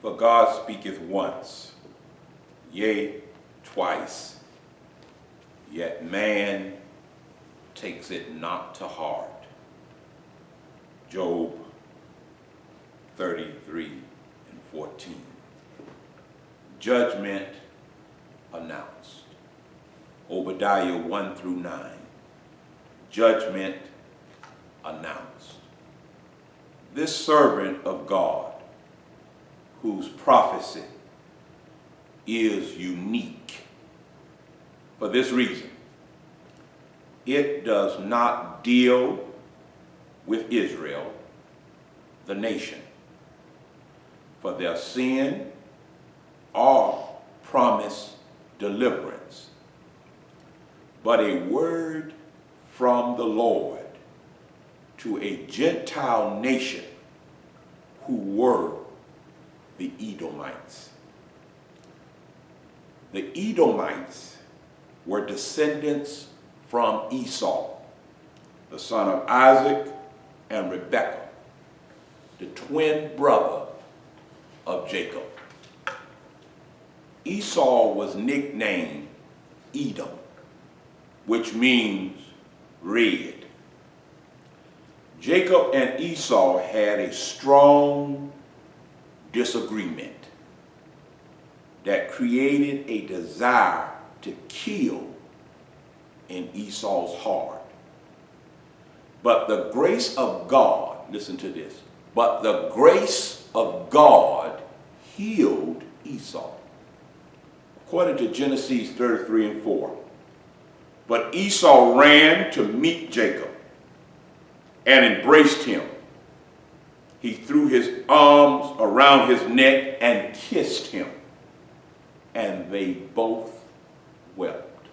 For God speaketh once, yea, twice, yet man takes it not to heart. Job 33:14. Judgment announced. Obadiah 1-9. Judgment announced. This servant of God, whose prophecy is unique for this reason: it does not deal with Israel, the nation, for their sin or promise deliverance, but a word from the Lord to a Gentile nation who were the Edomites. The Edomites were descendants from Esau, the son of Isaac and Rebekah, the twin brother of Jacob. Esau was nicknamed Edom, which means red. Jacob and Esau had a strong disagreement that created a desire to kill in Esau's heart. But the grace of God, listen to this, but the grace of God healed Esau. According to Genesis 33:4, but Esau ran to meet Jacob and embraced him. He threw his arms around his neck and kissed him, and they both wept.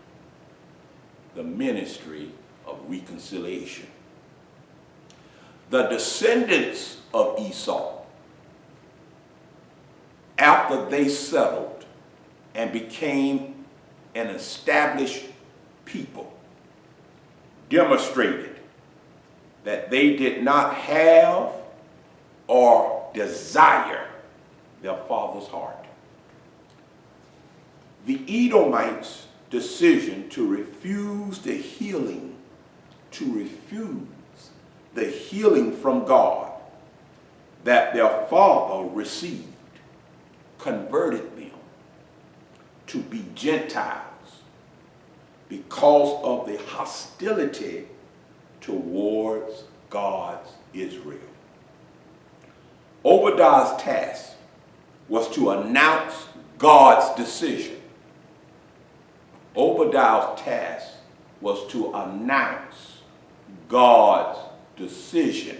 The ministry of reconciliation. The descendants of Esau, after they settled and became an established people, demonstrated that they did not have or desire their father's heart. The Edomites' decision to refuse the healing from God that their father received converted them to be Gentiles because of the hostility towards God's Israel. Obadiah's task was to announce God's decision. Obadiah's task was to announce God's decision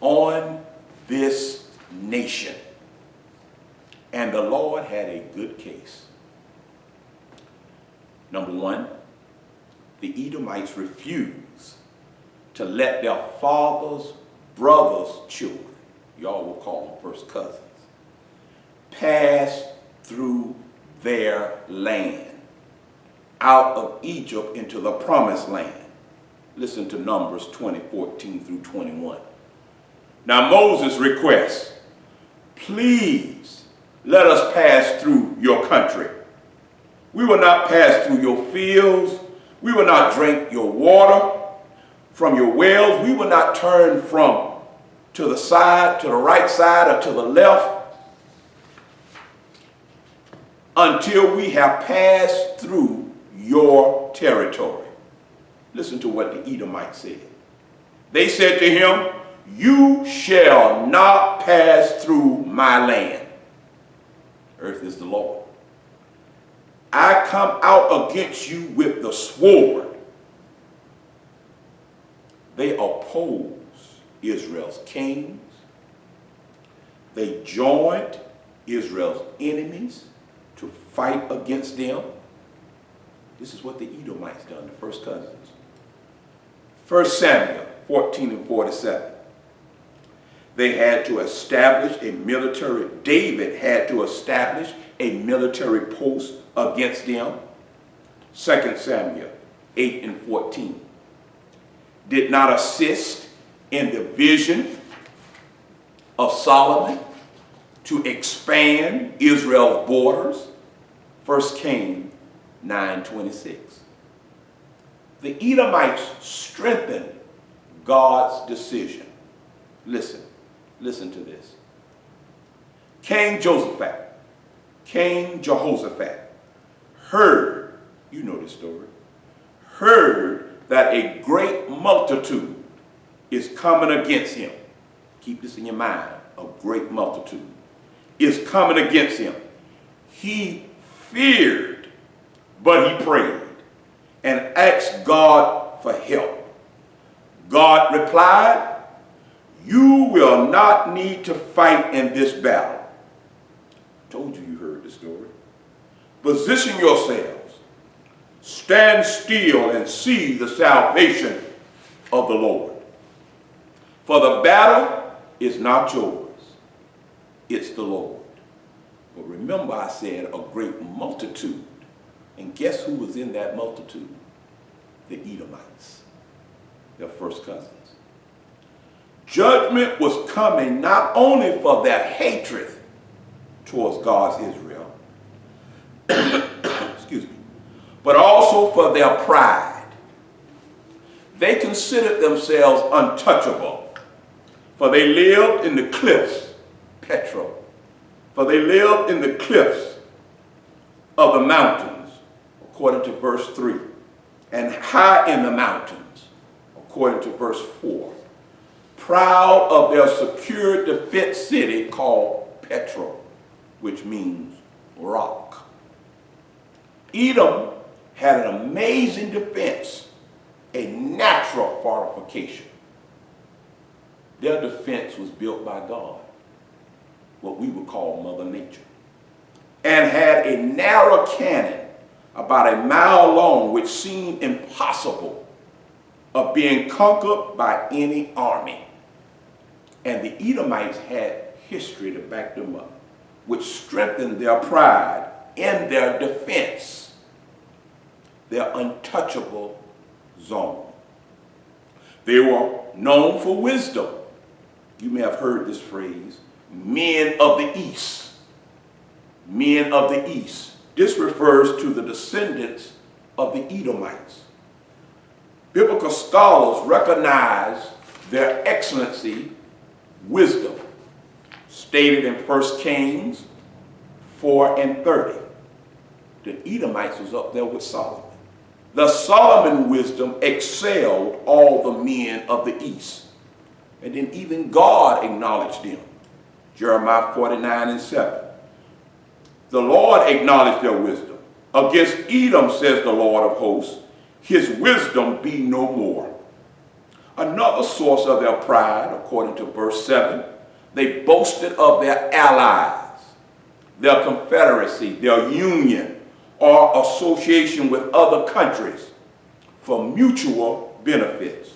on this nation. And the Lord had a good case. Number one, the Edomites refused to let their father's brother's children, y'all will call them first cousins, pass through their land out of Egypt into the promised land. Listen to Numbers 20:14-21. Now Moses requests, please let us pass through your country. We will not pass through your fields. We will not drink your water from your wells. We will not turn from to the side, to the right side, or to the left until we have passed through your territory. Listen to what the Edomites said. They said to him, you shall not pass through my land. Earth is the Lord. I come out against you with the sword. They oppose Israel's kings. They joined Israel's enemies to fight against them. This is what the Edomites done, the first cousins. 1 Samuel 14:47. They had to establish a military, David had to establish a military post against them. 2 Samuel 8:14. Did not assist in the vision of Solomon to expand Israel's borders. 1 Kings 9:26. The Edomites strengthened God's decision. Listen to this. King Jehoshaphat heard, you know the story, heard that a great multitude is coming against him. Keep this in your mind. A great multitude is coming against him. He feared, but he prayed and asked God for help. God replied, "You will not need to fight in this battle." Told you heard the story. Position yourselves. Stand still and see the salvation of the Lord. For the battle is not yours, it's the Lord. But remember, I said a great multitude. And guess who was in that multitude? The Edomites, their first cousins. Judgment was coming not only for their hatred towards God's Israel, excuse me, but also for their pride. They considered themselves untouchable, for they lived in the cliffs, for they lived in the cliffs of the mountains, according to verse 3, and high in the mountains, according to verse 4, proud of their secure defense city called Petra, which means rock. Edom had an amazing defense, a natural fortification. Their defense was built by God, what we would call Mother Nature, and had a narrow cannon about a mile long, which seemed impossible of being conquered by any army. And the Edomites had history to back them up, which strengthened their pride in their defense, their untouchable zone. They were known for wisdom. You may have heard this phrase, men of the East. Men of the East. This refers to the descendants of the Edomites. Biblical scholars recognize their excellency, wisdom, stated in 1 Kings 4:30. The Edomites was up there with Solomon. The Solomon wisdom excelled all the men of the East. And then even God acknowledged them. Jeremiah 49:7. The Lord acknowledged their wisdom. Against Edom, says the Lord of hosts, his wisdom be no more. Another source of their pride, according to verse 7, they boasted of their allies, their confederacy, their union, or association with other countries for mutual benefits.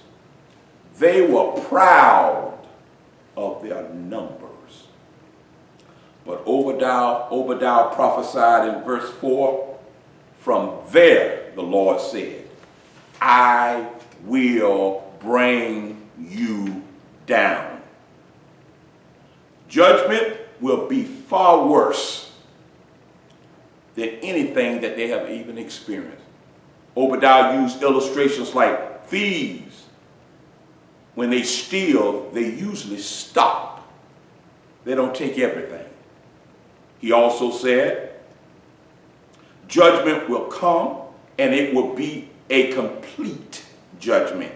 They were proud of their numbers. But Obadiah prophesied in verse 4, from there the Lord said, I will bring you down. Judgment will be far worse than anything that they have even experienced. Obadiah used illustrations like thieves. When they steal, they usually stop. They don't take everything. He also said, judgment will come and it will be a complete judgment.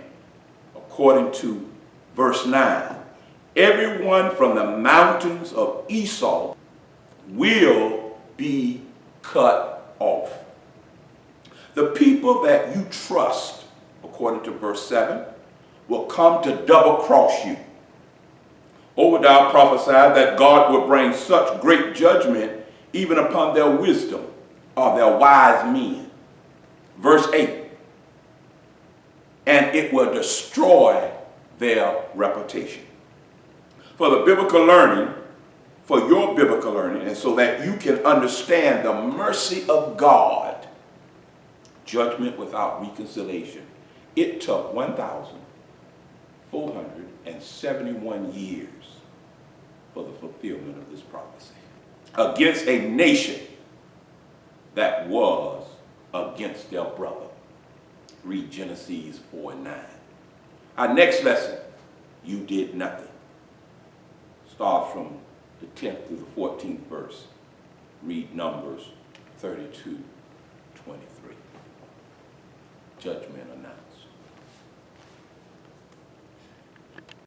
According to verse 9, everyone from the mountains of Esau will be cut off. The people that you trust, according to verse 7, will come to double-cross you. Obadiah prophesied that God would bring such great judgment even upon their wisdom or their wise men. Verse 8, and it will destroy their reputation. For the biblical learning, for your biblical learning, and so that you can understand the mercy of God, judgment without reconciliation, it took 1,471 years for the fulfillment of this prophecy. Against a nation that was against their brother. Read Genesis 4 and 9. Our next lesson, you did nothing. Start from the 10th through the 14th verse. Read Numbers 32:23. Judgment announced.